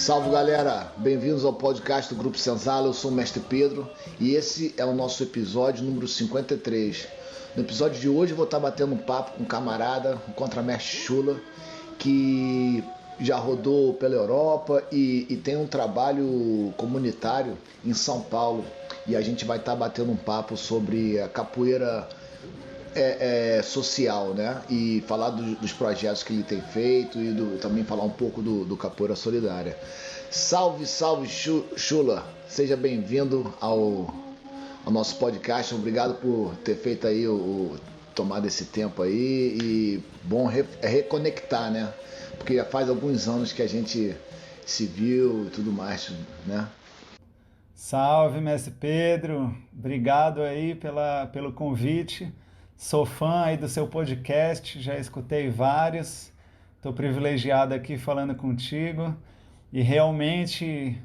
Salve galera, bem-vindos ao podcast do Grupo Senzala, eu sou o Mestre Pedro e esse é o nosso episódio número 53. No episódio de hoje eu vou estar batendo um papo com um camarada, o contramestre Chula, que já rodou pela Europa e tem um trabalho comunitário em São Paulo. E a gente vai estar batendo um papo sobre a capoeira social, né? E falar dos projetos que ele tem feito e também falar um pouco do Capoeira Solidária. Salve, salve Chula! Seja bem-vindo ao nosso podcast. Obrigado por ter feito aí tomado esse tempo aí e bom reconectar, né? Porque já faz alguns anos que a gente se viu e tudo mais, né? Salve, Mestre Pedro! Obrigado aí pelo convite. Sou fã aí do seu podcast, já escutei vários. Estou privilegiado aqui falando contigo. E realmente,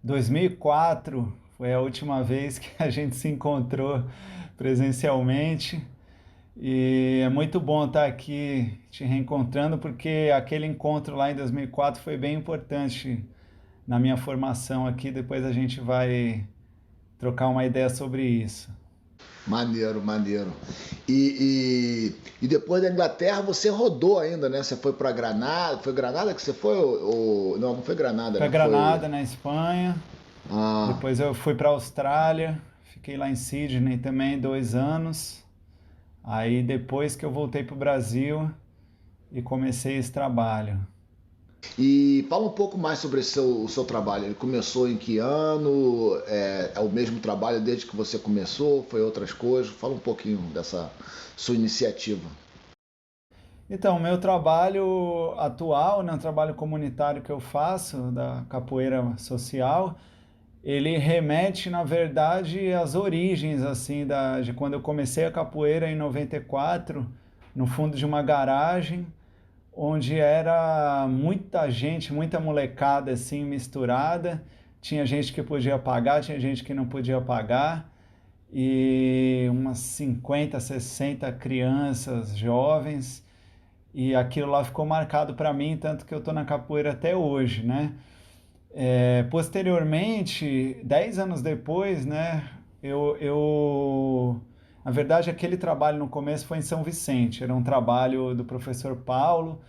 2004 foi a última vez que a gente se encontrou presencialmente. E é muito bom estar aqui te reencontrando, porque aquele encontro lá em 2004 foi bem importante na minha formação aqui. Depois a gente vai trocar uma ideia sobre isso. Maneiro, maneiro. E depois da Inglaterra você rodou ainda, né? Você foi para Granada. Foi Granada que você foi? Não, não foi Granada, Para né? Foi. Granada, na Espanha. Ah, Depois eu fui para a Austrália. Fiquei lá em Sydney também 2 anos. Aí depois que eu voltei para o Brasil e comecei esse trabalho. e fala um pouco mais sobre o seu trabalho. Ele começou em que ano? É o mesmo trabalho desde que você começou? Foi outras coisas? Fala um pouquinho dessa sua iniciativa. Então, meu trabalho atual, né, o trabalho comunitário que eu faço, da capoeira social, ele remete, na verdade, às origens, assim, de quando eu comecei a capoeira em 94, no fundo de uma garagem, onde era muita gente, muita molecada, assim, misturada. Tinha gente que podia pagar, tinha gente que não podia pagar, e umas 50, 60 crianças, jovens, e aquilo lá ficou marcado para mim, tanto que eu tô na capoeira até hoje, né? Posteriormente, 10 anos depois, né, na verdade, aquele trabalho no começo foi em São Vicente, era um trabalho do professor Paulo,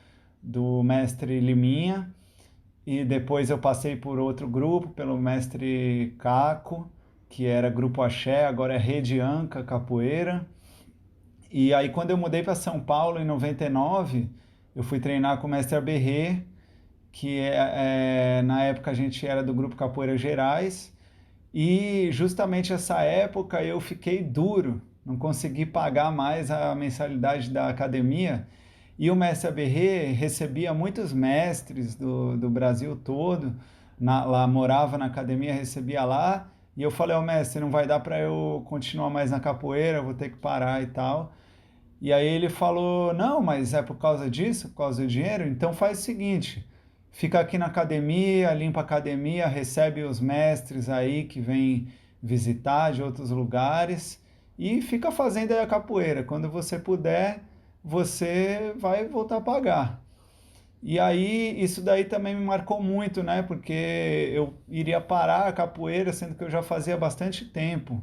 do mestre Liminha, e depois eu passei por outro grupo, pelo mestre Caco, que era Grupo Axé, agora é Rede Anca Capoeira. E aí, quando eu mudei para São Paulo em 99, eu fui treinar com o mestre Aberrê, que na época a gente era do grupo Capoeira Gerais, e justamente essa época eu fiquei duro, não consegui pagar mais a mensalidade da academia, e o mestre Aberrê recebia muitos mestres do Brasil todo, lá morava na academia, recebia lá, e eu falei, mestre, não vai dar para eu continuar mais na capoeira, eu vou ter que parar e tal. E aí ele falou, não, mas é por causa disso, por causa do dinheiro? Então faz o seguinte, fica aqui na academia, limpa a academia, recebe os mestres aí que vêm visitar de outros lugares e fica fazendo aí a capoeira. Quando você puder, você vai voltar a pagar. E aí isso daí também me marcou muito, né? Porque eu iria parar a capoeira, sendo que eu já fazia bastante tempo.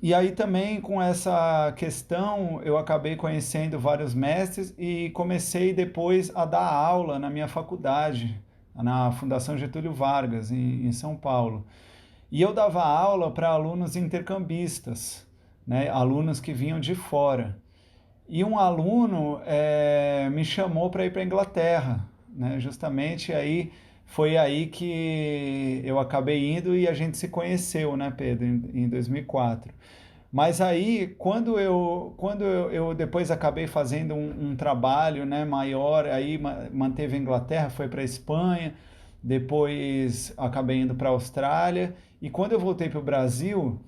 E aí também com essa questão eu acabei conhecendo vários mestres e comecei depois a dar aula na minha faculdade, na Fundação Getúlio Vargas, em São Paulo. E eu dava aula para alunos intercambistas, né, alunos que vinham de fora. E um aluno me chamou para ir para a Inglaterra, né? Justamente aí foi aí que eu acabei indo e a gente se conheceu, né, Pedro, em 2004. Mas aí, quando eu depois acabei fazendo um trabalho, né, maior, aí manteve a Inglaterra, foi para a Espanha, depois acabei indo para a Austrália, e quando eu voltei para o Brasil,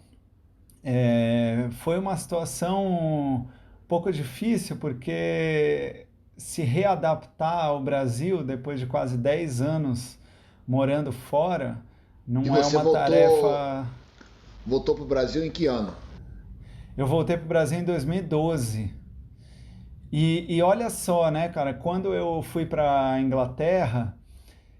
foi uma situação um pouco difícil, porque se readaptar ao Brasil depois de quase 10 anos morando fora, E não é você uma voltou pro Brasil em que ano? Eu voltei para o Brasil em 2012. E olha só, né, cara, quando eu fui para a Inglaterra,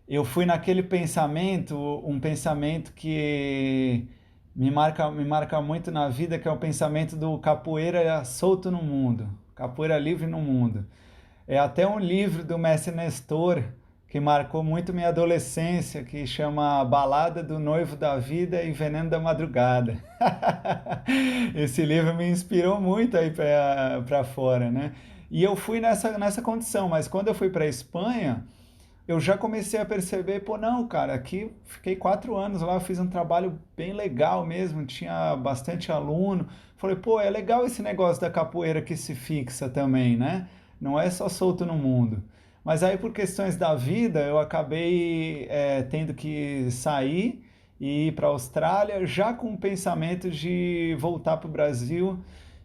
eu fui naquele pensamento, um pensamento que me marca muito na vida, que é o pensamento do capoeira solto no mundo, capoeira livre no mundo. É até um livro do mestre Nestor que marcou muito minha adolescência, que chama Balada do Noivo da Vida e Veneno da Madrugada. Esse livro me inspirou muito aí para fora, né? E eu fui nessa condição, mas quando eu fui para a Espanha, eu já comecei a perceber, pô, não, cara, aqui fiquei 4 anos lá, eu fiz um trabalho bem legal mesmo, tinha bastante aluno. Falei, pô, é legal esse negócio da capoeira que se fixa também, né? Não é só solto no mundo. Mas aí, por questões da vida, eu acabei tendo que sair e ir para a Austrália, já com o pensamento de voltar para o Brasil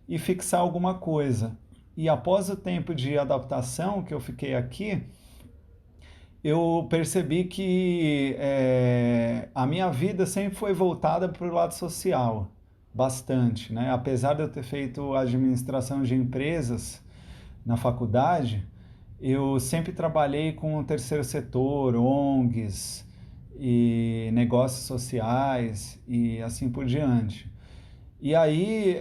e fixar alguma coisa. E após o tempo de adaptação que eu fiquei aqui, eu percebi que a minha vida sempre foi voltada para o lado social, bastante, né? Apesar de eu ter feito administração de empresas na faculdade, eu sempre trabalhei com o terceiro setor, ONGs e negócios sociais e assim por diante. E aí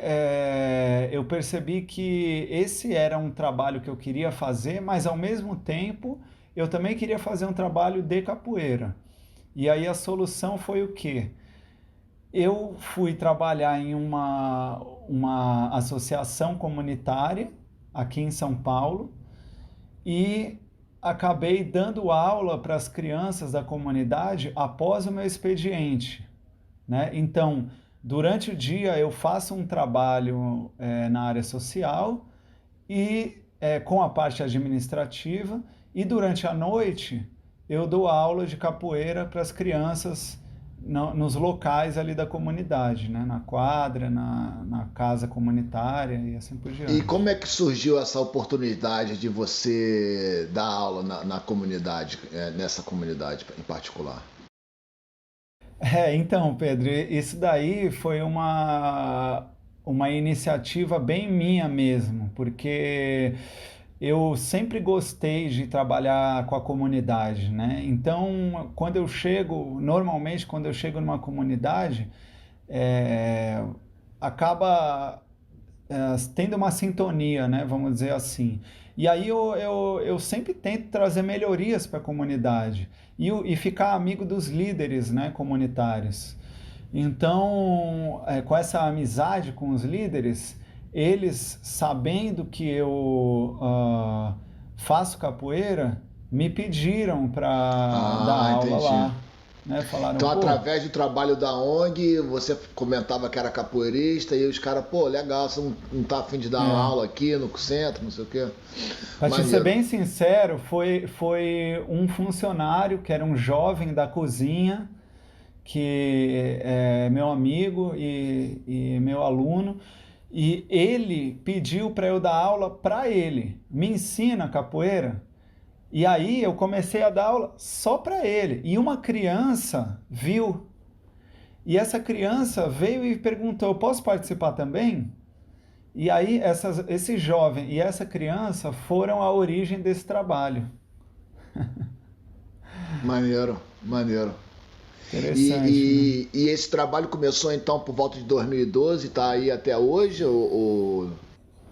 eu percebi que esse era um trabalho que eu queria fazer, mas ao mesmo tempo eu também queria fazer um trabalho de capoeira. E aí a solução foi o quê? Eu fui trabalhar em uma associação comunitária aqui em São Paulo e acabei dando aula para as crianças da comunidade após o meu expediente, né? Então, durante o dia eu faço um trabalho na área social e com a parte administrativa, e durante a noite eu dou aula de capoeira para as crianças nos locais ali da comunidade, né? Na quadra, na casa comunitária e assim por E diante. como é que surgiu essa oportunidade de você dar aula na comunidade, nessa comunidade em particular? Então, Pedro, isso daí foi uma iniciativa bem minha mesmo, porque eu sempre gostei de trabalhar com a comunidade, né? Então, normalmente quando eu chego numa comunidade, é, acaba tendo uma sintonia, né? Vamos dizer assim. E aí eu sempre tento trazer melhorias para a comunidade e ficar amigo dos líderes, né, comunitários. Então, com essa amizade com os líderes, eles, sabendo que eu faço capoeira, me pediram para dar Ah, aula entendi. lá, né? Falaram, Então, pô, através do trabalho da ONG, você comentava que era capoeirista e os caras, pô, legal, você não tá afim de dar uma é, aula aqui no centro, não sei o quê. para te ser Maneiro. bem sincero, foi um funcionário que era um jovem da cozinha, que é meu amigo e meu aluno, e ele pediu para eu dar aula para ele. Me ensina capoeira? E aí eu comecei a dar aula só para ele. E uma criança viu. E essa criança veio e perguntou: "Eu posso participar também?" E aí esse jovem e essa criança foram a origem desse trabalho. Maneiro, maneiro. Interessante, né? E esse trabalho começou então por volta de 2012 e tá aí até hoje?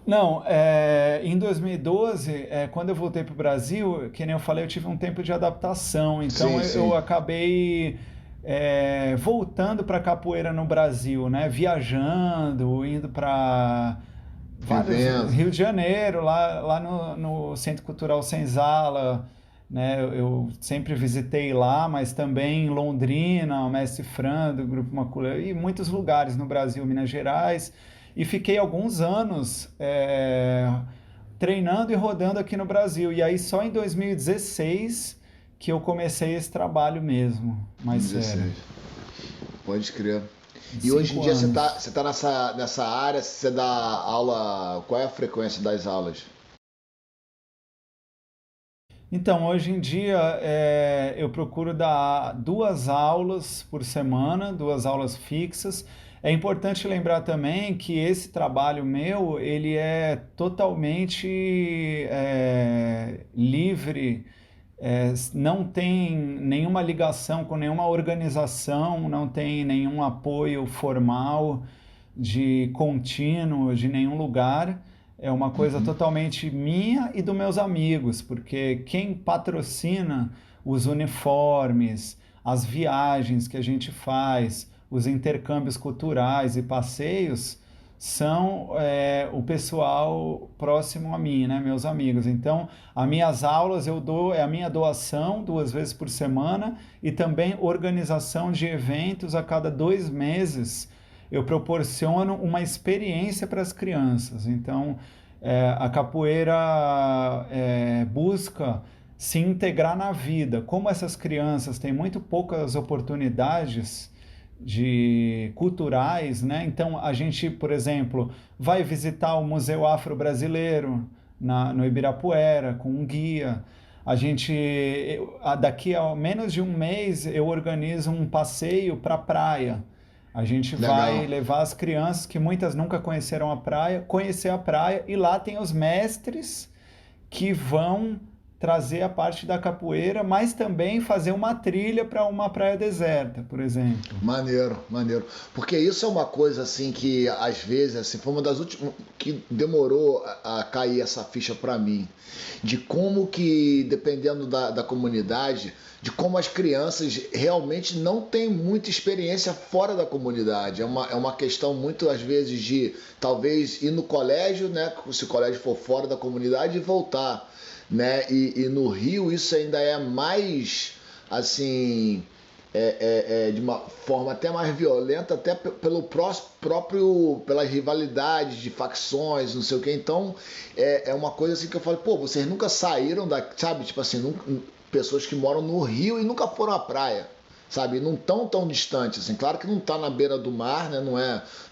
Não, em 2012, quando eu voltei para o Brasil, que nem eu falei, eu tive um tempo de adaptação, então Sim, eu sim. acabei voltando para capoeira no Brasil, né? Viajando, indo para vários Vivendo. Rio de Janeiro, lá no Centro Cultural Senzala, né? Eu sempre visitei lá, mas também em Londrina, o Mestre Fran, do Grupo Macula, e muitos lugares no Brasil, Minas Gerais, e fiquei alguns anos treinando e rodando aqui no Brasil. E aí só em 2016 que eu comecei esse trabalho mesmo, mais sério. 16. Pode crer. E hoje em Cinco dia anos. você tá nessa área, você dá aula. Qual é a frequência das aulas? Então, hoje em dia, eu procuro dar 2 aulas por semana, 2 aulas fixas. É importante lembrar também que esse trabalho meu, ele é totalmente livre não tem nenhuma ligação com nenhuma organização, não tem nenhum apoio formal de contínuo de nenhum lugar. É uma coisa Uhum. totalmente minha e dos meus amigos, porque quem patrocina os uniformes, as viagens que a gente faz, os intercâmbios culturais e passeios são o pessoal próximo a mim, né, meus amigos. Então, as minhas aulas eu dou, é a minha doação 2 vezes por semana e também organização de eventos a cada 2 meses. Eu proporciono uma experiência para as crianças. Então, a capoeira busca se integrar na vida. Como essas crianças têm muito poucas oportunidades culturais, né? Então a gente, por exemplo, vai visitar o Museu Afro-Brasileiro no Ibirapuera com um guia. Daqui a menos de um mês eu organizo um passeio para a praia. A gente vai Legal. levar as crianças que muitas nunca conheceram a praia, conhecer a praia e lá tem os mestres que vão trazer a parte da capoeira, mas também fazer uma trilha para uma praia deserta, por exemplo. Maneiro, maneiro. Porque isso é uma coisa assim que às vezes assim, foi uma das últimas que demorou a cair essa ficha para mim. De como que, dependendo da comunidade, de como as crianças realmente não têm muita experiência fora da comunidade. É uma questão muito, às vezes, de talvez ir no colégio, né? Se o colégio for fora da comunidade e voltar. Né? E no Rio isso ainda é mais assim de uma forma até mais violenta, até pelo próprio pelas rivalidades de facções, não sei o que. Então é uma coisa assim que eu falo, pô, vocês nunca saíram da, sabe, tipo assim, pessoas que moram no Rio e nunca foram à praia. Sabe, não tão distante assim. Claro que não está na beira do mar, né?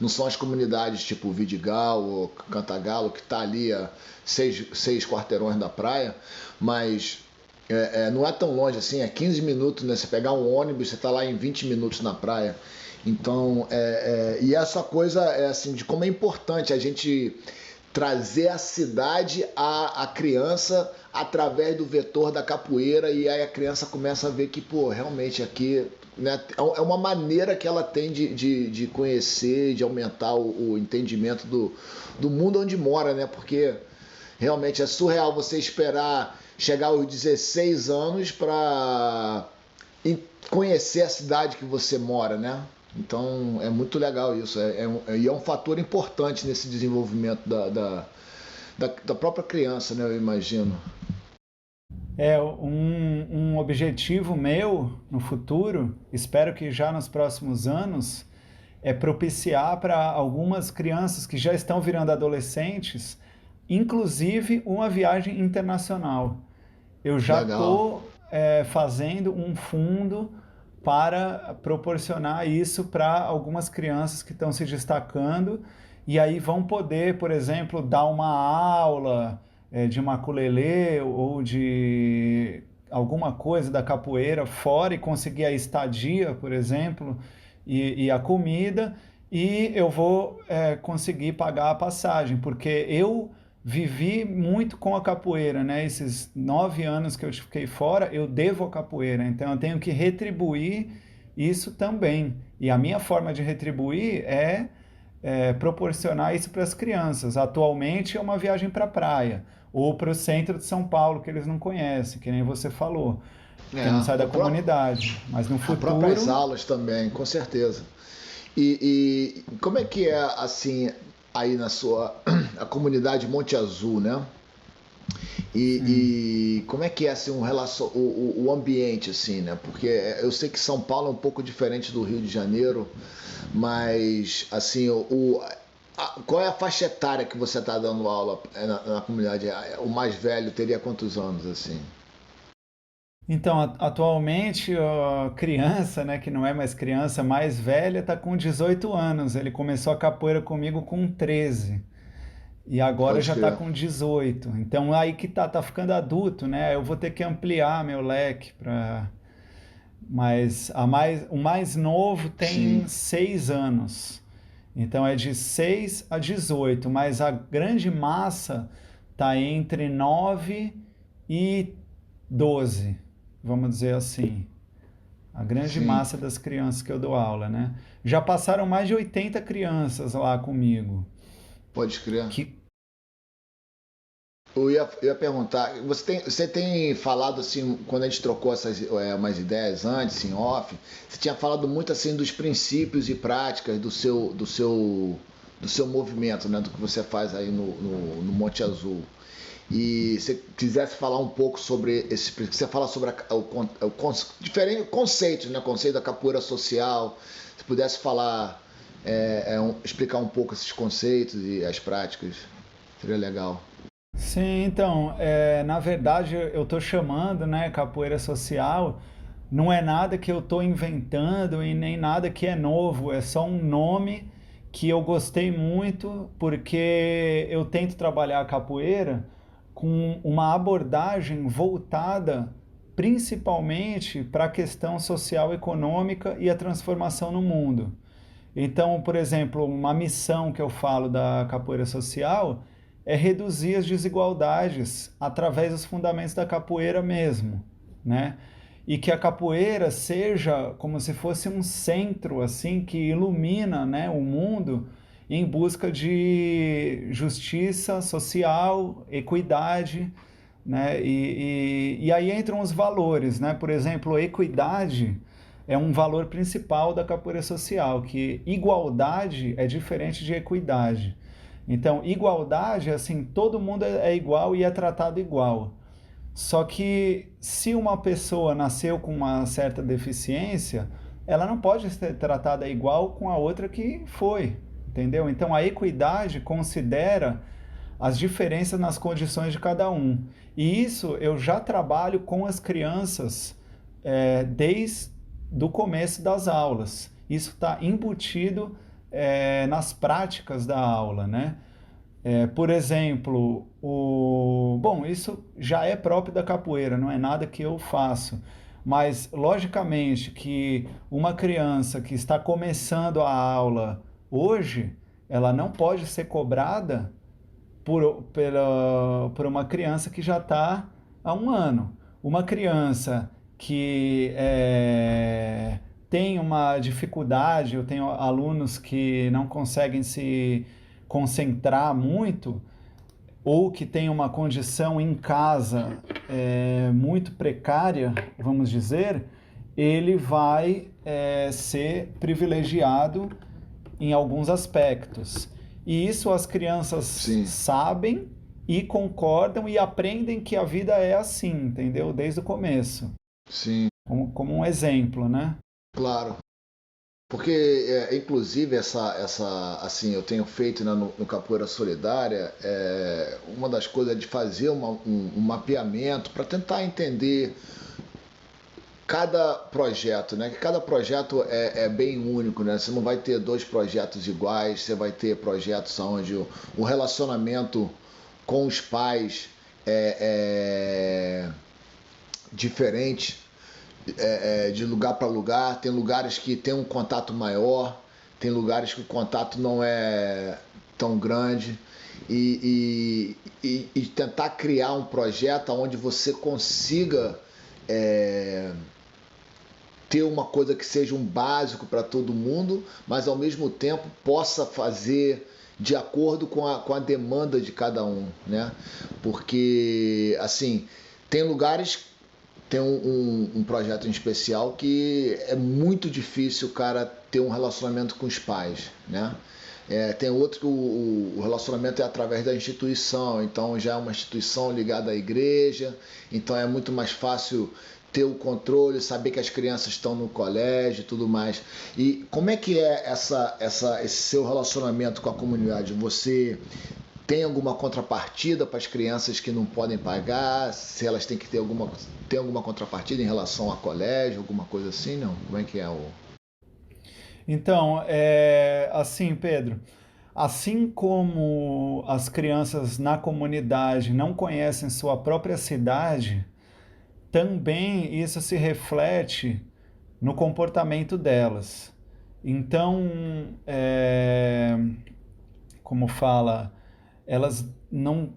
Não são as comunidades tipo Vidigal ou Cantagalo que está ali a seis quarteirões da praia, mas não é tão longe assim, é 15 minutos, né? Você pegar um ônibus, você está lá em 20 minutos na praia. Então, e essa coisa é assim de como é importante a gente trazer a cidade à criança através do vetor da capoeira, e aí a criança começa a ver que, pô, realmente aqui, né, é uma maneira que ela tem de conhecer, de aumentar o entendimento do mundo onde mora, né? Porque realmente é surreal você esperar chegar aos 16 anos para conhecer a cidade que você mora, né? Então é muito legal isso. E é um fator importante nesse desenvolvimento da própria criança, né? Eu imagino. Um objetivo meu no futuro, espero que já nos próximos anos, é propiciar para algumas crianças que já estão virando adolescentes, inclusive uma viagem internacional. Eu já Legal. estou fazendo um fundo para proporcionar isso para algumas crianças que estão se destacando e aí vão poder, por exemplo, dar uma aula de maculelê ou de alguma coisa da capoeira fora e conseguir a estadia, por exemplo, e a comida, e eu vou conseguir pagar a passagem, porque eu vivi muito com a capoeira, né? Esses 9 anos que eu fiquei fora, eu devo a capoeira, então eu tenho que retribuir isso também. E a minha forma de retribuir é proporcionar isso para as crianças. Atualmente é uma viagem para a praia ou para o centro de São Paulo, que eles não conhecem, que nem você falou, porque não sai da O próprio, comunidade. Mas no as próprias futuro, aulas também, com certeza. E como é que é assim aí na sua a comunidade Monte Azul, né? sim. E como é que é assim, o ambiente, assim, né? Porque eu sei que São Paulo é um pouco diferente do Rio de Janeiro, mas assim, qual é a faixa etária que você está dando aula na comunidade? O mais velho teria quantos anos, assim? Então, atualmente, a criança, né, que não é mais criança, mais velha, está com 18 anos. Ele começou a capoeira comigo com 13 e agora Pode já está crer. com 18. Então, aí que tá ficando adulto, né? Eu vou ter que ampliar meu leque para. Mas o mais novo tem Sim. 6 anos. Então, é de 6 a 18, mas a grande massa está entre 9 e 12, vamos dizer assim. A grande Sim, massa das crianças que eu dou aula, né? Já passaram mais de 80 crianças lá comigo. pode crer. Que, Eu ia perguntar, você tem falado assim, quando a gente trocou umas ideias antes, em off, você tinha falado muito assim dos princípios e práticas do seu movimento, né? Do que você faz aí no Monte Azul. E se quisesse falar um pouco sobre esse, você fala sobre diferentes conceitos, né? Conceito da capoeira social. Se pudesse falar, explicar um pouco esses conceitos e as práticas, seria legal. sim, então, na verdade eu estou chamando, né, capoeira social, não é nada que eu estou inventando e nem nada que é novo, é só um nome que eu gostei muito porque eu tento trabalhar a capoeira com uma abordagem voltada principalmente para a questão social econômica e a transformação no mundo. Então, por exemplo, uma missão que eu falo da capoeira social é reduzir as desigualdades através dos fundamentos da capoeira mesmo, né? E que a capoeira seja como se fosse um centro assim que ilumina, né, o mundo em busca de justiça social, equidade, né? E aí entram os valores, né? Por exemplo, equidade é um valor principal da capoeira social, que igualdade é diferente de equidade. Então, igualdade é assim, todo mundo é igual e é tratado igual. Só que se uma pessoa nasceu com uma certa deficiência, ela não pode ser tratada igual com a outra que foi, entendeu? Então a equidade considera as diferenças nas condições de cada um. E isso eu já trabalho com as crianças desde o começo das aulas. Isso está embutido nas práticas da aula, né? Por exemplo, bom, isso já é próprio da capoeira, não é nada que eu faço. Mas, logicamente, que uma criança que está começando a aula hoje, ela não pode ser cobrada por uma criança que já está há um ano. Uma criança que tem uma dificuldade, eu tenho alunos que não conseguem se concentrar muito, ou que tem uma condição em casa muito precária, vamos dizer, ele vai ser privilegiado em alguns aspectos. E isso as crianças Sim, sabem e concordam e aprendem que a vida é assim, entendeu? Desde o começo. sim, Como um exemplo, né? claro. Porque, inclusive, assim, eu tenho feito, né, no Capoeira Solidária, uma das coisas é de fazer um mapeamento para tentar entender cada projeto, né? Que cada projeto é bem único, né? Você não vai ter dois projetos iguais, você vai ter projetos onde o relacionamento com os pais é diferente, de lugar para lugar. Tem lugares que tem um contato maior, tem lugares que o contato não é tão grande. E tentar criar um projeto onde você consiga é, ter uma coisa que seja um básico para todo mundo, mas ao mesmo tempo possa fazer de acordo com a demanda de cada um, né? Porque, assim, tem lugares, tem um projeto em especial que é muito difícil o cara ter um relacionamento com os pais, né? Tem outro que o relacionamento é através da instituição, então já é uma instituição ligada à igreja, então é muito mais fácil ter o controle, saber que as crianças estão no colégio e tudo mais. E como é que é esse seu relacionamento com a comunidade? Você tem alguma contrapartida para as crianças que não podem pagar? Se elas têm que ter alguma contrapartida em relação a colégio, alguma coisa assim? Não? Como é que é o... Então, assim, Pedro, assim como as crianças na comunidade não conhecem sua própria cidade, também isso se reflete no comportamento delas. Então, como fala, elas não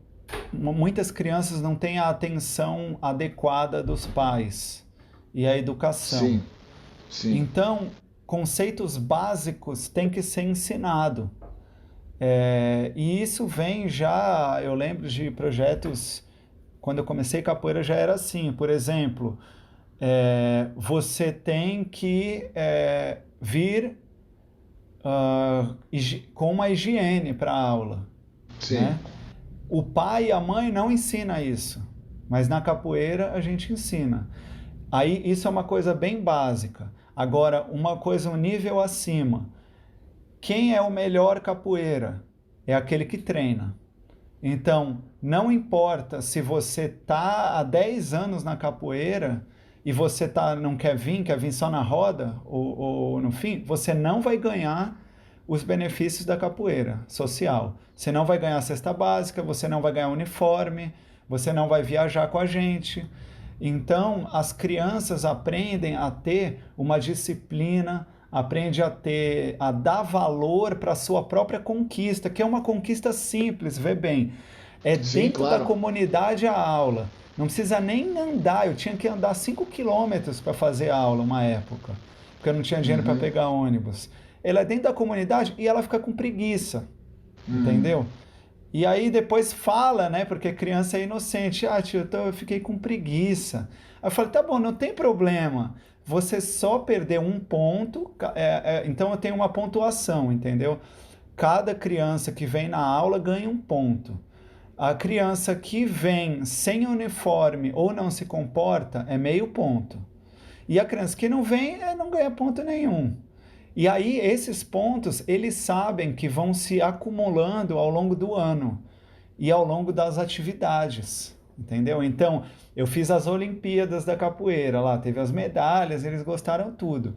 muitas crianças não têm a atenção adequada dos pais e a educação. Sim, sim, Então, conceitos básicos têm que ser ensinado. E isso vem já, eu lembro de projetos, quando eu comecei capoeira já era assim, por exemplo, você tem que vir com uma higiene para a aula, sim. né? O pai e a mãe não ensinam isso, mas na capoeira a gente ensina. Aí isso é uma coisa bem básica. Agora, uma coisa um nível acima. Quem é o melhor capoeira? É aquele que treina. Então, não importa se você tá há 10 anos na capoeira e você não quer vir só na roda ou no fim, você não vai ganhar os benefícios da capoeira social. Você não vai ganhar a cesta básica, você não vai ganhar uniforme, você não vai viajar com a gente. Então, as crianças aprendem a ter uma disciplina, aprende a dar valor para a sua própria conquista, que é uma conquista simples, vê bem. É Sim, dentro da claro. comunidade a aula. Não precisa nem andar, eu tinha que andar 5 quilômetros para fazer a aula uma época, porque eu não tinha dinheiro para Uhum, pegar ônibus. Ela é dentro da comunidade e ela fica com preguiça, uhum. entendeu? E aí depois fala, né? Porque criança é inocente. Ah, tio, eu fiquei com preguiça. Aí eu falei, tá bom, não tem problema. Você só perdeu um ponto, então eu tenho uma pontuação, entendeu? Cada criança que vem na aula ganha um ponto. A criança que vem sem uniforme ou não se comporta é meio ponto. E a criança que não vem não ganha ponto nenhum. E aí esses pontos, eles sabem que vão se acumulando ao longo do ano e ao longo das atividades, entendeu? Então, eu fiz as Olimpíadas da capoeira lá, teve as medalhas, eles gostaram tudo.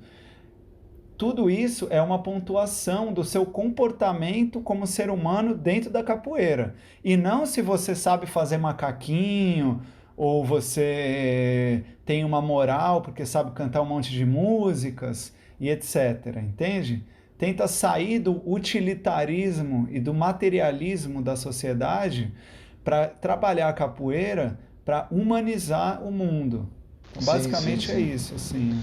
Tudo isso é uma pontuação do seu comportamento como ser humano dentro da capoeira. E não se você sabe fazer macaquinho, ou você tem uma moral porque sabe cantar um monte de músicas e etc. Entende? Tenta sair do utilitarismo e do materialismo da sociedade para trabalhar a capoeira para humanizar o mundo. Então, Sim, sim, basicamente é sim. isso, assim,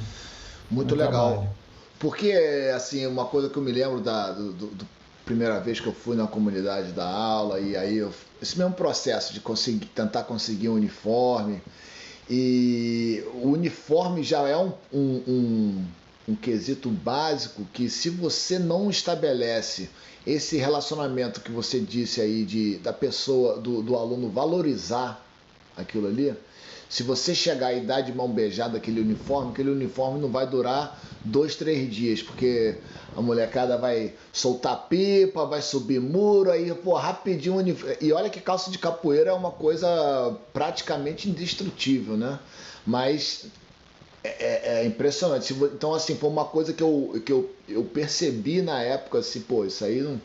o Muito meu trabalho. legal. Porque, assim, uma coisa que eu me lembro do primeira vez que eu fui na comunidade da aula, e aí esse mesmo processo de tentar conseguir um uniforme, e o uniforme já é um quesito básico que, se você não estabelece esse relacionamento que você disse aí da pessoa, do aluno valorizar aquilo ali, se você chegar e dar de mão beijada aquele uniforme não vai durar 2, 3 dias, porque a molecada vai soltar pipa, vai subir muro, aí, pô, rapidinho. E olha que calça de capoeira é uma coisa praticamente indestrutível, né? Mas é impressionante. Então, assim, foi uma coisa que eu percebi na época, assim, pô, isso aí não,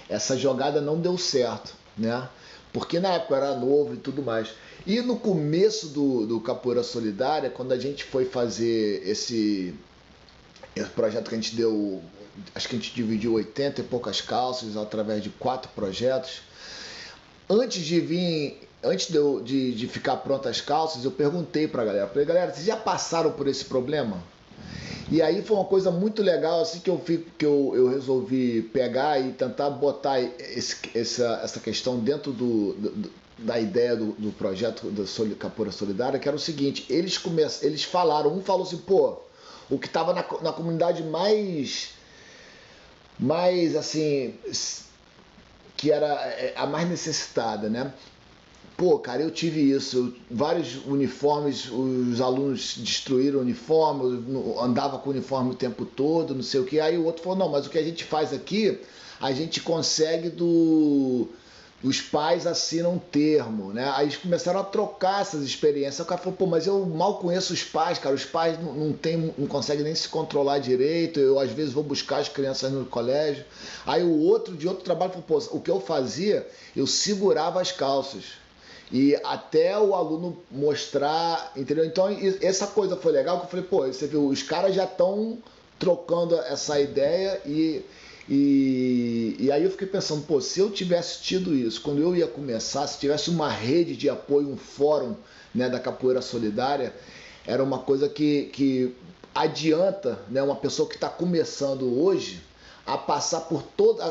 essa jogada não deu certo, né? Porque na época eu era novo e tudo mais. E no começo do Capoeira Solidária, quando a gente foi fazer esse projeto que a gente deu, acho que a gente dividiu 80 e poucas calças através de 4 projetos. Antes de ficar prontas as calças, eu perguntei pra galera, falei, galera, vocês já passaram por esse problema? E aí foi uma coisa muito legal, assim, que eu resolvi pegar e tentar botar essa questão dentro da ideia do projeto da Capoeira Solidária, que era o seguinte: eles falaram, um falou assim, pô, o que estava na comunidade mais assim, que era a mais necessitada, né? Pô, cara, eu tive isso. Vários uniformes, os alunos destruíram o uniforme, eu andava com o uniforme o tempo todo, não sei o que. Aí o outro falou, não, mas o que a gente faz aqui, a gente consegue os pais assinam um termo, né? Aí eles começaram a trocar essas experiências. O cara falou, pô, mas eu mal conheço os pais, cara. Os pais não conseguem nem se controlar direito. Eu, às vezes, vou buscar as crianças no colégio. Aí o outro, de outro trabalho, falou, pô, o que eu fazia, eu segurava as calças. E até o aluno mostrar, entendeu? Então, essa coisa foi legal, que eu falei, pô, você viu, os caras já estão trocando essa ideia E aí eu fiquei pensando, pô, se eu tivesse tido isso, quando eu ia começar, se tivesse uma rede de apoio, um fórum, né, da capoeira solidária, era uma coisa que adianta, né, uma pessoa que está começando hoje a passar por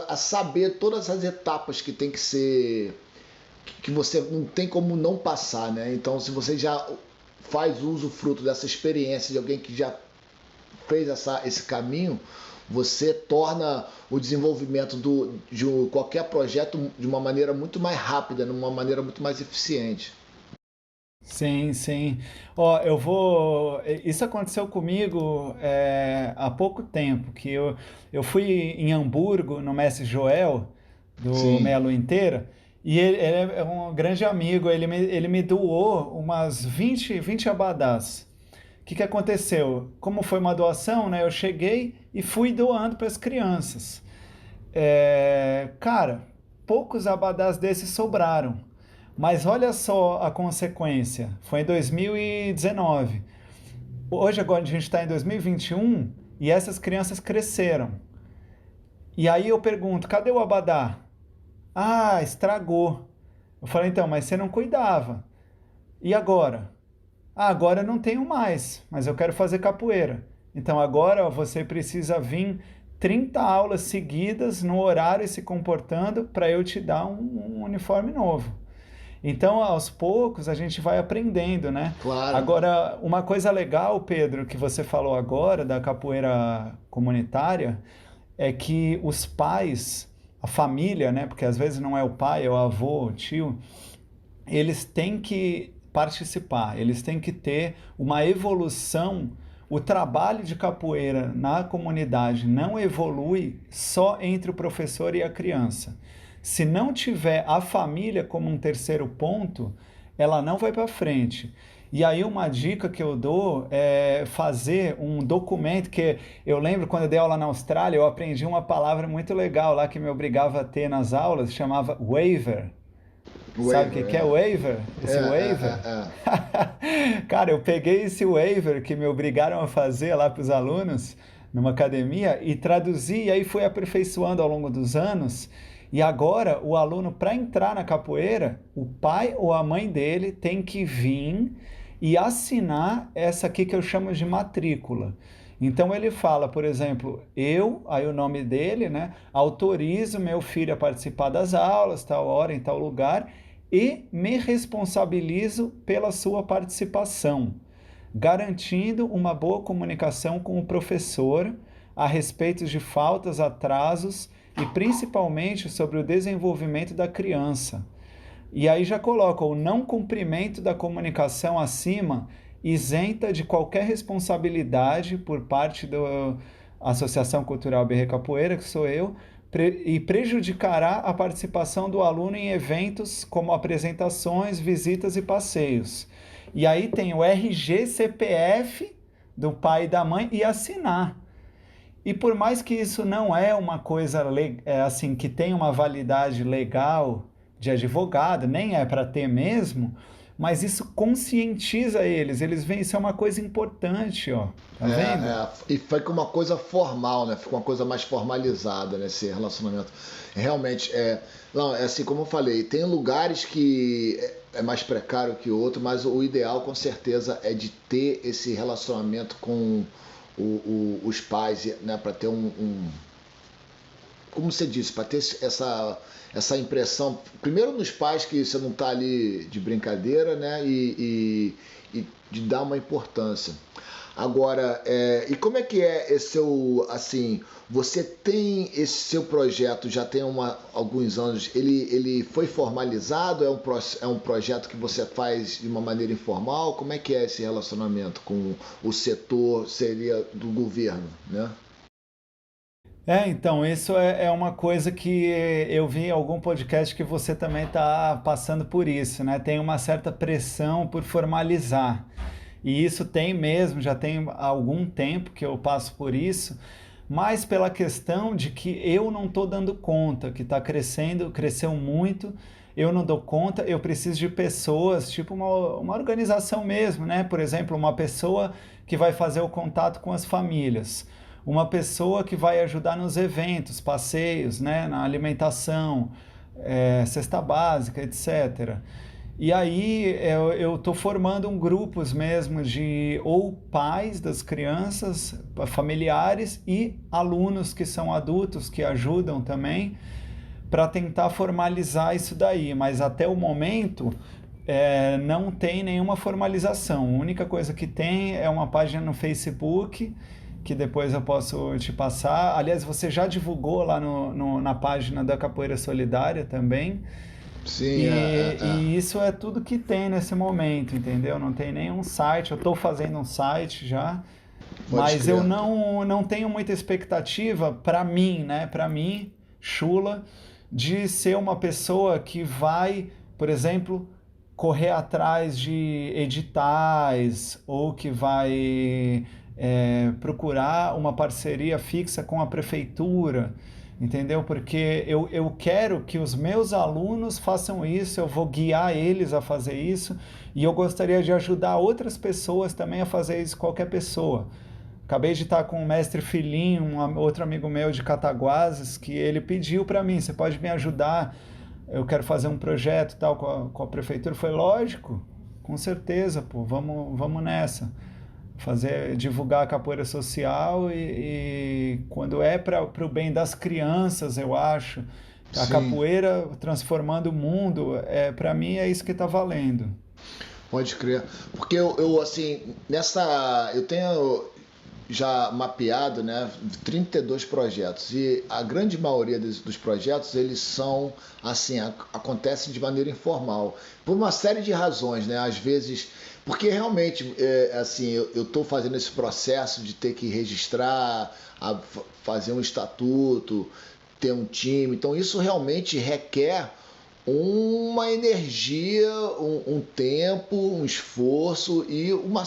a saber todas as etapas que tem que ser, que você não tem como não passar, né? Então, se você já faz uso fruto dessa experiência de alguém que já fez esse caminho, você torna o desenvolvimento de qualquer projeto de uma maneira muito mais rápida, de uma maneira muito mais eficiente. Sim, sim. Ó, Isso aconteceu comigo há pouco tempo, que eu fui em Hamburgo, no Mestre Joel, do Sim. Melo Inteira, e ele é um grande amigo, ele me doou umas 20 abadás. O que aconteceu? Como foi uma doação, né? Eu cheguei e fui doando para as crianças. Cara, poucos abadás desses sobraram. Mas olha só a consequência. Foi em 2019. Hoje, agora, a gente está em 2021 e essas crianças cresceram. E aí eu pergunto: cadê o abadá? Ah, estragou. Eu falei: então, mas você não cuidava. E agora? Ah, agora eu não tenho mais, mas eu quero fazer capoeira. Então agora você precisa vir 30 aulas seguidas no horário e se comportando para eu te dar um uniforme novo. Então, aos poucos, a gente vai aprendendo, né? Claro. Agora, uma coisa legal, Pedro, que você falou agora da capoeira comunitária, é que os pais, a família, né? Porque às vezes não é o pai, é o avô, o tio, eles têm que participar, eles têm que ter uma evolução. O trabalho de capoeira na comunidade não evolui só entre o professor e a criança. Se não tiver a família como um terceiro ponto, ela não vai para frente. E aí uma dica que eu dou é fazer um documento que eu lembro quando eu dei aula na Austrália, eu aprendi uma palavra muito legal lá que me obrigava a ter nas aulas, chamava waiver. Sabe o que Waiver, que é waiver? é. Esse waiver? Cara, eu peguei esse waiver que me obrigaram a fazer lá para os alunos numa academia e traduzi, e aí fui aperfeiçoando ao longo dos anos. E agora, o aluno, para entrar na capoeira, o pai ou a mãe dele tem que vir e assinar essa aqui que eu chamo de matrícula. Então ele fala, por exemplo, aí o nome dele, né? Autorizo meu filho a participar das aulas, tal hora, em tal lugar, e me responsabilizo pela sua participação, garantindo uma boa comunicação com o professor a respeito de faltas, atrasos e principalmente sobre o desenvolvimento da criança. E aí já coloca o não cumprimento da comunicação acima isenta de qualquer responsabilidade por parte da Associação Cultural Berrê Capoeira, que sou eu, e prejudicará a participação do aluno em eventos como apresentações, visitas e passeios. E aí tem o RG, CPF do pai e da mãe e assinar. E por mais que isso não é uma coisa assim que tem uma validade legal de advogado, nem é para ter mesmo, mas isso conscientiza eles. Eles veem isso é uma coisa importante, ó. Tá vendo? E fica uma coisa formal, né? Fica uma coisa mais formalizada nesse relacionamento. Realmente, não, é assim como eu falei, tem lugares que é mais precário que outro, mas o ideal com certeza é de ter esse relacionamento com os pais, né? Para ter como você disse, para ter essa impressão, primeiro nos pais que você não está ali de brincadeira, né? E de dar uma importância. Agora, e como é que é esse seu, assim, você tem esse seu projeto, já tem alguns anos, ele foi formalizado, é um projeto que você faz de uma maneira informal? Como é que é esse relacionamento com o setor, seria do governo, né? Então, isso é uma coisa que eu vi em algum podcast que você também está passando por isso, né? Tem uma certa pressão por formalizar. E isso tem mesmo, já tem algum tempo que eu passo por isso, mas pela questão de que eu não estou dando conta, que está crescendo, cresceu muito, eu não dou conta, eu preciso de pessoas, tipo uma organização mesmo, né? Por exemplo, uma pessoa que vai fazer o contato com as famílias, uma pessoa que vai ajudar nos eventos, passeios, né, na alimentação, cesta básica, etc. E aí eu estou formando grupos mesmo de ou pais das crianças, familiares e alunos que são adultos que ajudam também para tentar formalizar isso daí. Mas até o momento não tem nenhuma formalização. A única coisa que tem é uma página no Facebook que depois eu posso te passar. Aliás, você já divulgou lá na página da Capoeira Solidária também. Sim, E isso é tudo que tem nesse momento, entendeu? Não tem nenhum site. Eu estou fazendo um site já, pode mas crer. eu não tenho muita expectativa para mim, né? Para mim, Chula, de ser uma pessoa que vai, por exemplo, correr atrás de editais ou que vai procurar uma parceria fixa com a prefeitura, entendeu? Porque eu quero que os meus alunos façam isso, eu vou guiar eles a fazer isso e eu gostaria de ajudar outras pessoas também a fazer isso, qualquer pessoa. Acabei de estar com o mestre Filhinho, outro amigo meu de Cataguases, que ele pediu para mim, você pode me ajudar? Eu quero fazer um projeto tal com a prefeitura. Foi lógico, com certeza, pô, vamos nessa. Divulgar a capoeira social e quando é para o bem das crianças, eu acho, a Sim, capoeira transformando o mundo, para mim é isso que está valendo. pode crer. Porque assim, eu tenho já mapeado, né, 32 projetos e a grande maioria dos projetos eles são assim, acontecem de maneira informal por uma série de razões, né? Às vezes porque realmente assim eu estou fazendo esse processo de ter que registrar, fazer um estatuto, ter um time, então isso realmente requer uma energia, um tempo, um esforço e uma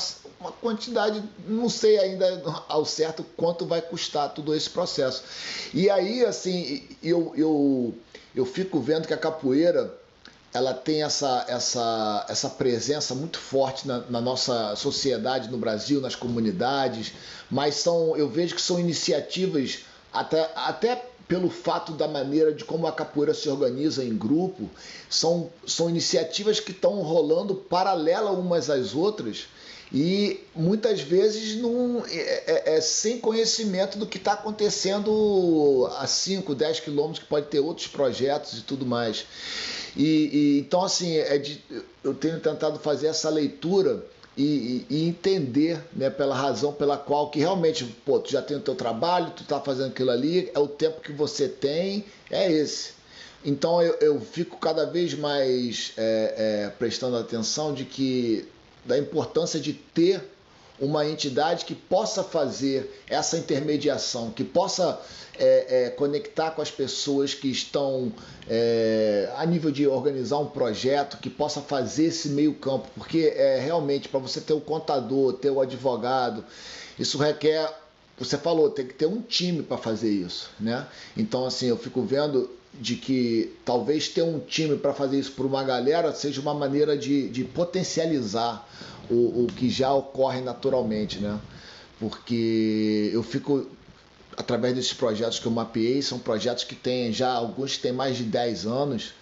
quantidade, não sei ainda ao certo quanto vai custar todo esse processo. E aí, assim, eu fico vendo que a capoeira ela tem essa presença muito forte na nossa sociedade, no Brasil, nas comunidades, mas eu vejo que são iniciativas até pelo fato da maneira de como a capoeira se organiza em grupo, são iniciativas que estão rolando paralela umas às outras e muitas vezes sem conhecimento do que está acontecendo a 5, 10 quilômetros, que pode ter outros projetos e tudo mais. Então, assim, eu tenho tentado fazer essa leitura e entender, né, pela razão pela qual que realmente, pô, tu já tem o teu trabalho, tu tá fazendo aquilo ali, é o tempo que você tem, é esse. Então eu fico cada vez mais prestando atenção da importância de ter uma entidade que possa fazer essa intermediação, que possa conectar com as pessoas que estão a nível de organizar um projeto, que possa fazer esse meio campo, porque realmente para você ter o contador, ter o advogado, isso requer, você falou, tem que ter um time para fazer isso, né? Então assim, eu fico vendo de que talvez ter um time para fazer isso por uma galera seja uma maneira de potencializar o que já ocorre naturalmente, né? Porque eu fico, através desses projetos que eu mapeei, são projetos que têm já, alguns têm mais de 10 anos,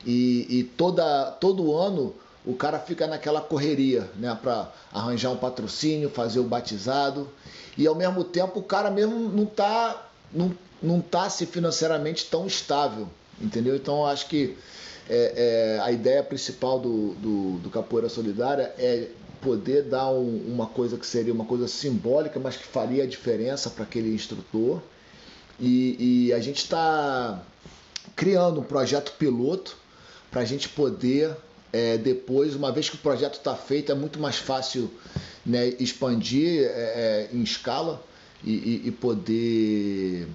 e todo ano o cara fica naquela correria, né, para arranjar um patrocínio, fazer o batizado, e ao mesmo tempo o cara mesmo não tá se financeiramente tão estável, entendeu? Então eu acho que a ideia principal do Capoeira Solidária é poder dar uma coisa que seria uma coisa simbólica, mas que faria a diferença para aquele instrutor. E a gente está criando um projeto piloto para a gente poder, depois, uma vez que o projeto está feito, é muito mais fácil, né, expandir em escala e poder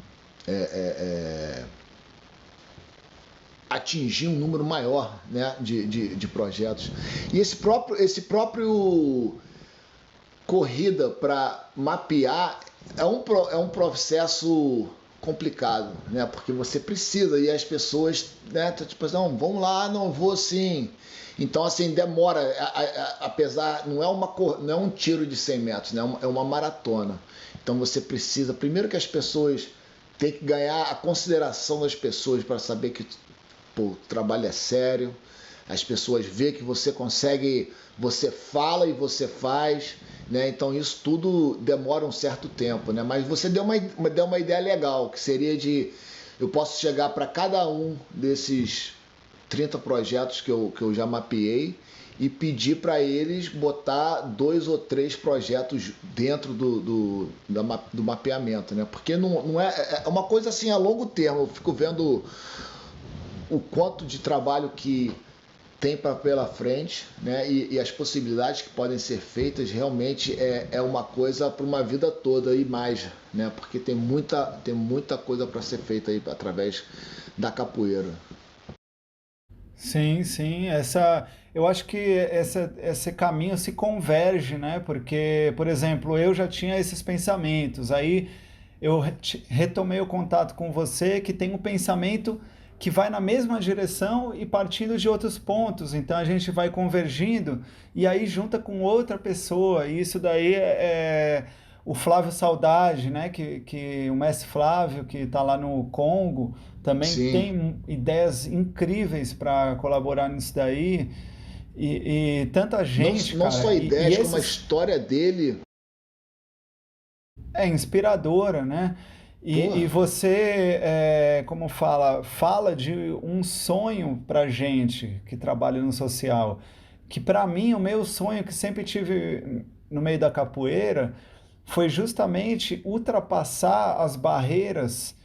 atingir um número maior, né, de projetos. E esse próprio corrida para mapear é um processo complicado, né, porque você precisa e as pessoas, né, tipo, não, vamos lá, não vou sim. Então, assim, demora, apesar, não é um tiro de 100 metros, né, é uma maratona. Então você precisa, primeiro que as pessoas têm que ganhar a consideração das pessoas para saber que o trabalho é sério, as pessoas veem que você consegue, você fala e você faz, né? Então isso tudo demora um certo tempo, né? Mas você deu uma ideia legal, que seria de, eu posso chegar para cada um desses 30 projetos que eu já mapeei e pedir para eles botar 2 ou 3 projetos dentro do mapeamento, né? Porque não é uma coisa assim a longo termo. Eu fico vendo o quanto de trabalho que tem pela frente, né? E as possibilidades que podem ser feitas realmente é uma coisa para uma vida toda e mais, né? Porque tem muita coisa para ser feita aí através da capoeira. Sim, sim, eu acho que esse caminho se converge, né? Porque, por exemplo, eu já tinha esses pensamentos, aí eu retomei o contato com você que tem um pensamento que vai na mesma direção e partindo de outros pontos, então a gente vai convergindo e aí junta com outra pessoa, e isso daí é o Flávio Saudade, né? Que o mestre Flávio, que está lá no Congo, também Sim, tem ideias incríveis para colaborar nisso daí. E tanta não, gente, não cara. só E ideias, como a esses história dele. é inspiradora, né? Pô, E você, como fala de um sonho pra gente que trabalha no social. Que para mim, o meu sonho que sempre tive no meio da capoeira foi justamente ultrapassar as barreiras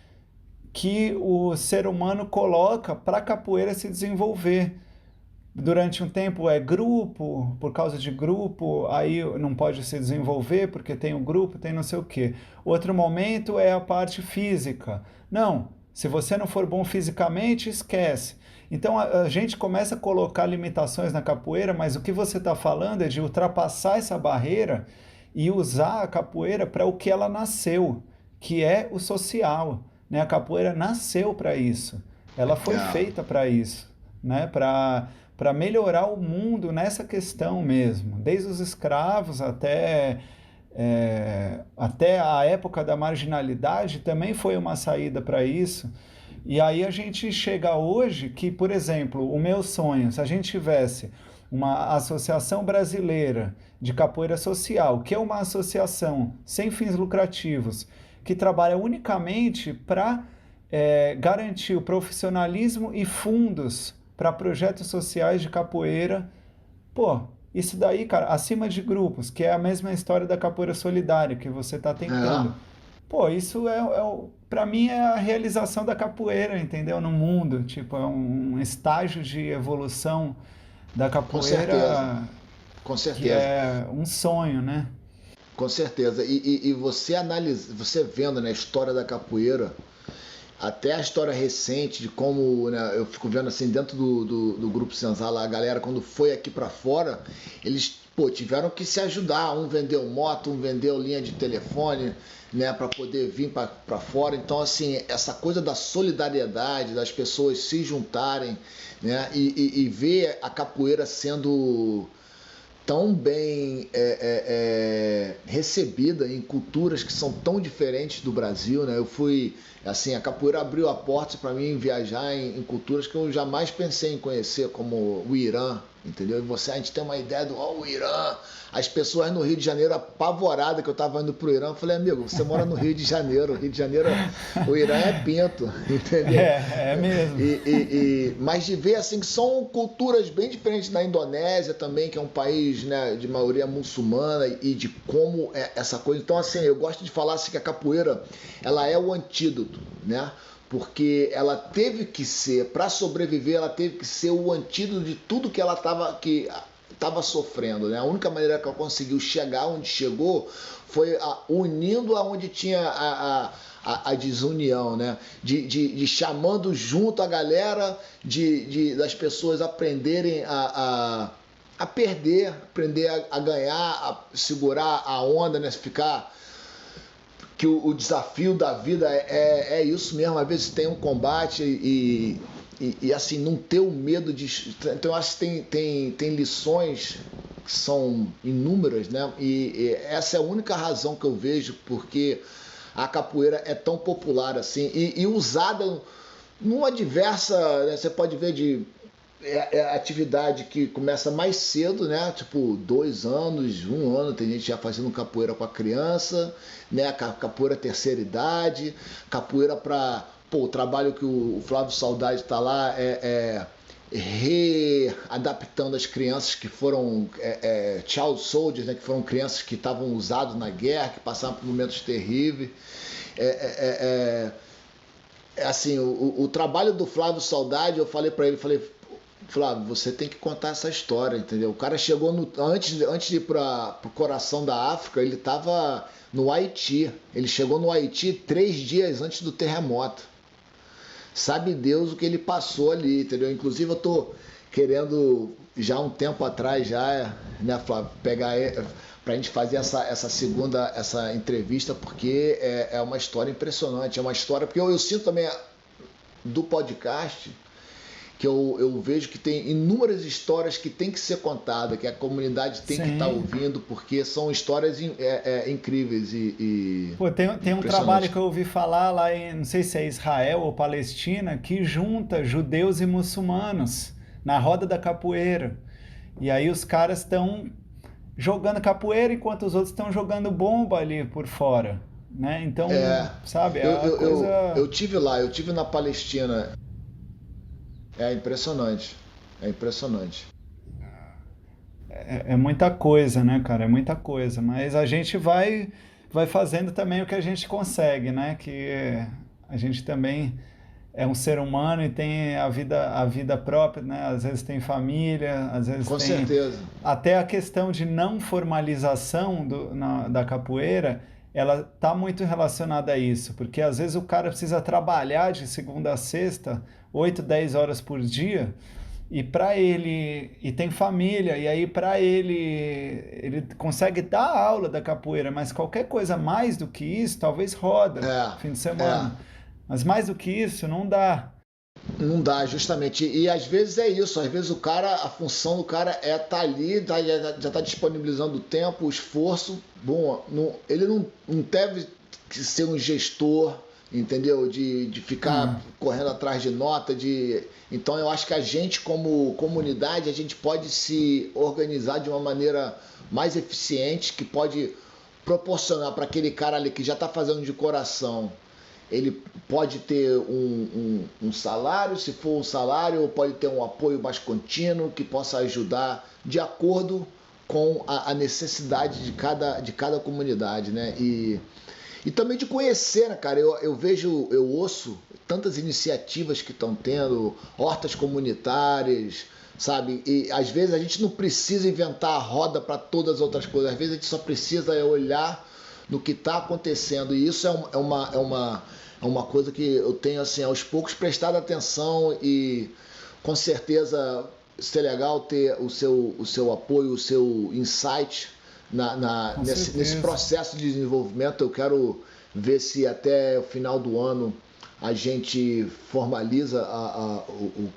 que o ser humano coloca para a capoeira se desenvolver. Durante um tempo é grupo, por causa de grupo, aí não pode se desenvolver porque tem um grupo, tem não sei o quê. Outro momento é a parte física. Não, se você não for bom fisicamente, esquece. Então a gente começa a colocar limitações na capoeira, mas o que você está falando é de ultrapassar essa barreira e usar a capoeira para o que ela nasceu, que é o social, né? A capoeira nasceu para isso. Ela foi é, feita para isso, né? Para melhorar o mundo nessa questão mesmo, desde os escravos até a época da marginalidade também foi uma saída para isso. E aí a gente chega hoje que, por exemplo, o meu sonho, se a gente tivesse uma associação brasileira de capoeira social, que é uma associação sem fins lucrativos, que trabalha unicamente para garantir o profissionalismo e fundos para projetos sociais de capoeira. Pô, isso daí, cara, acima de grupos, que é a mesma história da capoeira solidária que você está é, tentando. Pô, isso para mim é a realização da capoeira, entendeu? No mundo, tipo, é um estágio de evolução da com certeza, capoeira com que certeza. é um sonho, né? Com certeza. E você analisa, você vendo, né, a história da capoeira, até a história recente de como, né, eu fico vendo assim dentro do grupo Senzala, a galera quando foi aqui para fora, eles pô, tiveram que se ajudar, um vendeu moto, um vendeu linha de telefone, né, para poder vir para fora. Então assim, essa coisa da solidariedade, das pessoas se juntarem, né, e ver a capoeira sendo tão bem recebida em culturas que são tão diferentes do Brasil, né? Eu fui, assim, a capoeira abriu a porta para mim viajar em culturas que eu jamais pensei em conhecer, como o Irã, entendeu? E você, a gente tem uma ideia do o Irã, as pessoas no Rio de Janeiro apavoradas que eu estava indo pro Irã, eu falei, amigo, você mora no Rio de Janeiro, Rio de Janeiro, o Irã é pinto, entendeu? É mesmo. Mas de ver assim que são culturas bem diferentes da Indonésia também, que é um país, né, de maioria muçulmana, e de como é essa coisa. Então assim, eu gosto de falar assim que a capoeira ela é o antídoto, né? Porque ela teve que ser, para sobreviver, ela teve que ser o antídoto de tudo que ela estava sofrendo, né? A única maneira que ela conseguiu chegar onde chegou foi unindo aonde tinha a desunião, né? De chamando junto a galera, das pessoas aprenderem a perder, aprender a ganhar, a segurar a onda, né? Ficar que o desafio da vida é isso mesmo. Às vezes tem um combate e assim, não ter o medo de. Então eu acho que tem lições que são inúmeras, né? E essa é a única razão que eu vejo porque a capoeira é tão popular assim e usada numa diversa, né? Você pode ver atividade que começa mais cedo, né? Tipo 2 anos, 1 ano, tem gente já fazendo capoeira com a criança, né? Capoeira terceira idade, capoeira para o trabalho que o Flávio Saudade está lá readaptando as crianças que foram child soldiers, né? Que foram crianças que estavam usadas na guerra, que passaram por momentos terríveis. Assim, o trabalho do Flávio Saudade, eu falei para ele, Flávio, você tem que contar essa história, entendeu? O cara chegou antes de ir para o coração da África, ele estava no Haiti. Ele chegou no Haiti 3 dias antes do terremoto. Sabe Deus o que ele passou ali, entendeu? Inclusive eu tô querendo já um tempo atrás né, Flávio, pegar pra gente fazer essa entrevista, porque é uma história impressionante, é uma história, porque eu sinto também do podcast que eu vejo que tem inúmeras histórias que tem que ser contada, que a comunidade tem que estar ouvindo, porque são histórias incríveis Pô, tem um trabalho que eu ouvi falar lá em, não sei se é Israel ou Palestina, que junta judeus e muçulmanos na roda da capoeira. E aí os caras estão jogando capoeira enquanto os outros estão jogando bomba ali por fora, né? Então, sabe, eu tive lá, eu tive na Palestina. É impressionante. É impressionante. É muita coisa, né, cara? É muita coisa. Mas a gente vai fazendo também o que a gente consegue, né? Que a gente também é um ser humano e tem a vida própria, né? Às vezes tem família, às vezes Com tem... certeza. Até a questão de não formalização da capoeira, ela tá muito relacionada a isso. Porque às vezes o cara precisa trabalhar de segunda a sexta, 8, 10 horas por dia, e tem família, e aí para ele consegue dar aula da capoeira, mas qualquer coisa mais do que isso, talvez roda fim de semana. Mas mais do que isso, não dá. Não dá, justamente. E às vezes é isso, às vezes a função do cara é estar ali, já está disponibilizando o tempo, o esforço. Bom, ele não deve ser um gestor, entendeu? De ficar correndo atrás de nota, Então eu acho que a gente, como comunidade, a gente pode se organizar de uma maneira mais eficiente, que pode proporcionar para aquele cara ali que já está fazendo de coração. Ele pode ter um salário, se for um salário, ou pode ter um apoio mais contínuo que possa ajudar de acordo com a necessidade de cada comunidade, né? E também de conhecer, né, cara? Eu ouço tantas iniciativas que estão tendo, hortas comunitárias, sabe? E às vezes a gente não precisa inventar a roda para todas as outras coisas, às vezes a gente só precisa olhar no que está acontecendo. E isso é uma coisa que eu tenho, assim, aos poucos prestado atenção, e com certeza seria legal ter o seu apoio, o seu insight nesse processo de desenvolvimento. Eu quero ver se até o final do ano a gente formaliza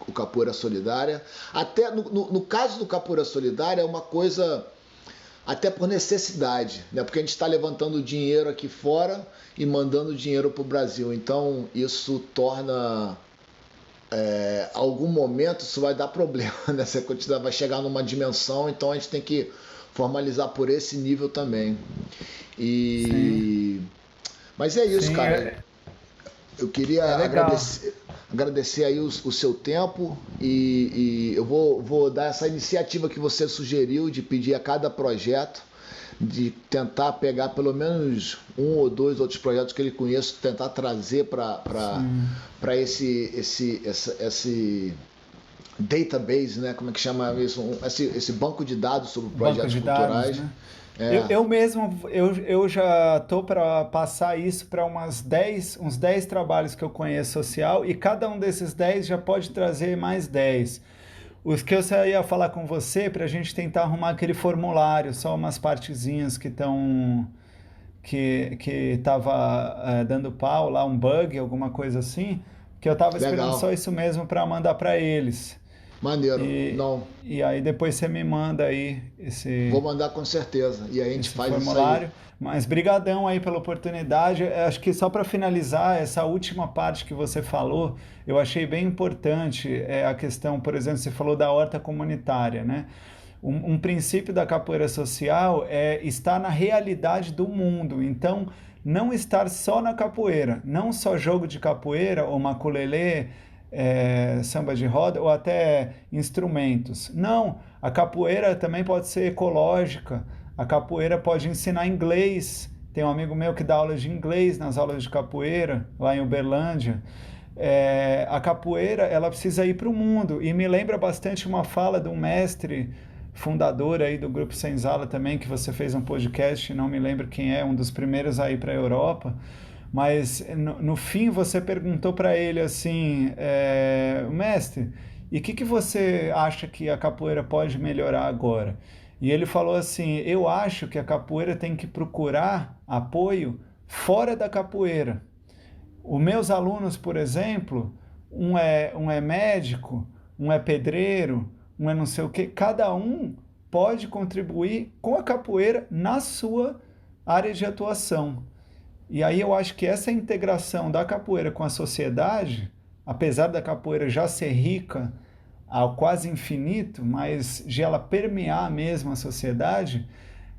o Capoeira Solidária. Até no caso do Capoeira Solidária é uma coisa até por necessidade, né? Porque a gente está levantando dinheiro aqui fora e mandando dinheiro para o Brasil. Então isso torna... algum momento isso vai dar problema, né? Essa quantidade vai chegar numa dimensão, então a gente tem que formalizar por esse nível também. Mas é isso, cara. Eu queria agradecer aí o seu tempo, e eu vou dar essa iniciativa que você sugeriu de pedir a cada projeto, de tentar pegar pelo menos 1 ou 2 outros projetos que ele conhece, tentar trazer para esse database, né? Como é que chama isso? Esse banco de dados sobre projetos culturais. Né? Eu mesmo, eu já estou para passar isso para uns 10 trabalhos que eu conheço social, e cada um desses 10 já pode trazer mais 10. Os que eu só ia falar com você, para a gente tentar arrumar aquele formulário, só umas partezinhas que estava dando pau lá, um bug, alguma coisa assim, que eu estava esperando só isso mesmo para mandar para eles. Maneiro, E aí depois você me manda aí esse... Vou mandar com certeza, e aí a gente faz formulário. Isso aí. Mas brigadão aí pela oportunidade. Acho que só para finalizar, essa última parte que você falou, eu achei bem importante, a questão, por exemplo, você falou da horta comunitária, né? Um princípio da capoeira social é estar na realidade do mundo. Então, não estar só na capoeira, não só jogo de capoeira ou maculelê, samba de roda ou até instrumentos. Não, a capoeira também pode ser ecológica, a capoeira pode ensinar inglês. Tem um amigo meu que dá aula de inglês nas aulas de capoeira, lá em Uberlândia. A capoeira, ela precisa ir para o mundo, e me lembra bastante uma fala de um mestre fundador aí do Grupo Senzala também, que você fez um podcast, não me lembro quem é, um dos primeiros a ir para a Europa, mas no fim você perguntou para ele assim, mestre, e o que você acha que a capoeira pode melhorar agora? E ele falou assim, eu acho que a capoeira tem que procurar apoio fora da capoeira. Os meus alunos, por exemplo, um é médico, um é pedreiro, um é não sei o quê, cada um pode contribuir com a capoeira na sua área de atuação. E aí eu acho que essa integração da capoeira com a sociedade, apesar da capoeira já ser rica ao quase infinito, mas de ela permear mesmo a sociedade,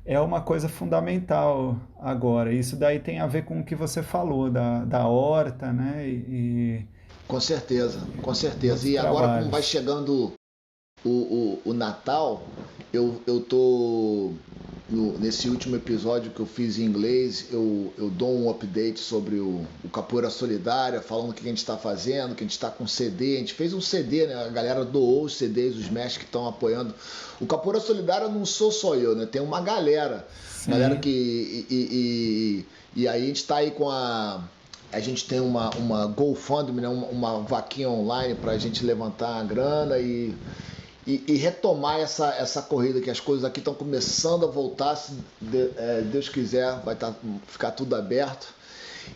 é uma coisa fundamental agora. Isso daí tem a ver com o que você falou, da horta, né? Com certeza, com certeza. E agora, como vai chegando o Natal, eu tô nesse último episódio que eu fiz em inglês, eu dou um update sobre o Capoeira Solidária, falando o que a gente está fazendo, que a gente está com CD. A gente fez um CD, né? A galera doou os CDs, os mestres que estão apoiando. O Capoeira Solidária não sou só eu, né? Tem uma galera. Sim. Galera que... E aí a gente está aí com a gente tem uma GoFundMe, né? uma vaquinha online para a gente levantar a grana e retomar essa corrida, que as coisas aqui estão começando a voltar, se Deus quiser, vai ficar tudo aberto.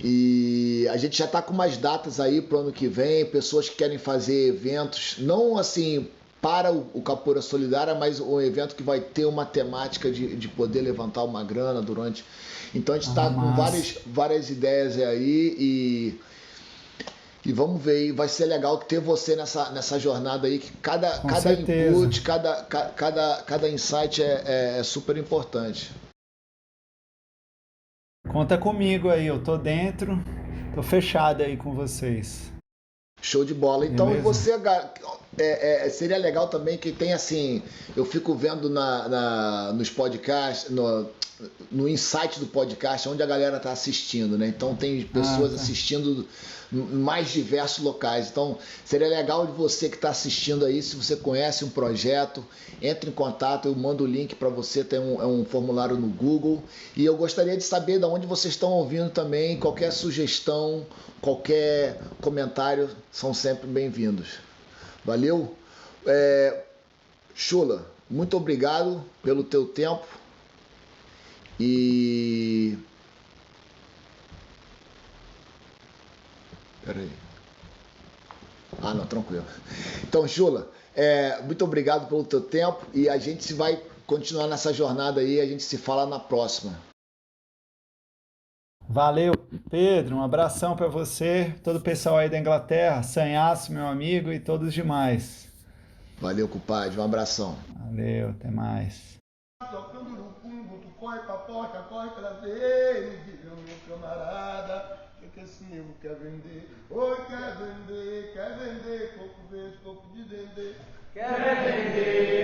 E a gente já está com umas datas aí para o ano que vem, pessoas que querem fazer eventos, não assim para o Capoeira Solidária, mas um evento que vai ter uma temática de poder levantar uma grana durante... Então a gente está com várias ideias aí e vamos ver, vai ser legal ter você nessa jornada aí, que cada input, cada insight é super importante. Conta comigo aí, eu tô dentro, tô fechado aí com vocês. Show de bola. Então beleza. Você seria legal também que tem assim, eu fico vendo nos podcasts, no insight do podcast, onde a galera está assistindo, né? Então tem pessoas assistindo em mais diversos locais. Então seria legal de você que está assistindo aí, se você conhece um projeto, entre em contato, eu mando o link para você, tem um formulário no Google. E eu gostaria de saber de onde vocês estão ouvindo também, qualquer sugestão, qualquer comentário, são sempre bem-vindos. Valeu? Chula, muito obrigado pelo teu tempo. E... Peraí. Não, tranquilo. Então, Chula, muito obrigado pelo teu tempo e a gente vai continuar nessa jornada aí, a gente se fala na próxima. Valeu, Pedro, um abração para você, todo o pessoal aí da Inglaterra, Sanhaço, meu amigo, e todos os demais. Valeu, compadre, um abração. Valeu, até mais. Tocando no fundo, tu corre pra porta, corre pra ver, meu camarada, que esse nego quer vender? Oi, quer vender, coco verde, coco de dendê. Quer vender.